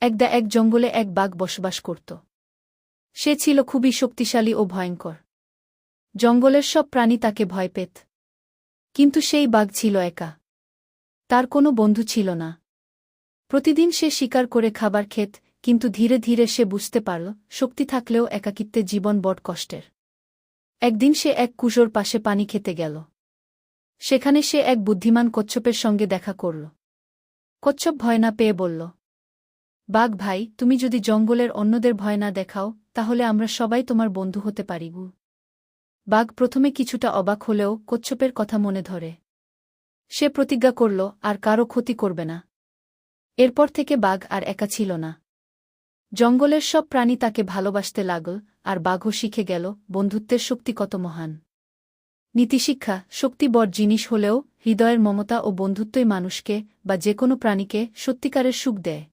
এক জঙ্গলে এক বাঘ বসবাস করত। সে ছিল খুবই শক্তিশালী ও ভয়ঙ্কর। জঙ্গলের সব প্রাণী তাকে ভয় পেত। কিন্তু সেই বাঘ ছিল একা। তার কোনো বন্ধু ছিল না। প্রতিদিন সে শিকার করে খাবার খেত, কিন্তু ধীরে ধীরে সে বুঝতে পারল, শক্তি থাকলেও একাকিত্বে জীবন বড় কষ্টের। একদিন সে এক কুয়োর পাশে পানি খেতে গেল। সেখানে সে এক বুদ্ধিমান কচ্ছপের সঙ্গে দেখা করল। কচ্ছপ ভয় না পেয়ে বলল, বাঘ ভাই, তুমি যদি জঙ্গলের অন্যদের ভয় না দেখাও, তাহলে আমরা সবাই তোমার বন্ধু হতে পারিব। বাঘ প্রথমে কিছুটা অবাক হলেও কচ্ছপের কথা মনে ধরে। সে প্রতিজ্ঞা করল আর কারো ক্ষতি করবে না। এরপর থেকে বাঘ আর একা ছিল না। জঙ্গলের সব প্রাণী তাকে ভালোবাসতে লাগল, আর বাঘও শিখে গেল বন্ধুত্বের শক্তি কত মহান। নীতিশিক্ষা: শক্তি বড় জিনিস হলেও হৃদয়ের মমতা ও বন্ধুত্বই মানুষকে বা যে কোনো প্রাণীকে সত্যিকারের সুখ দেয়।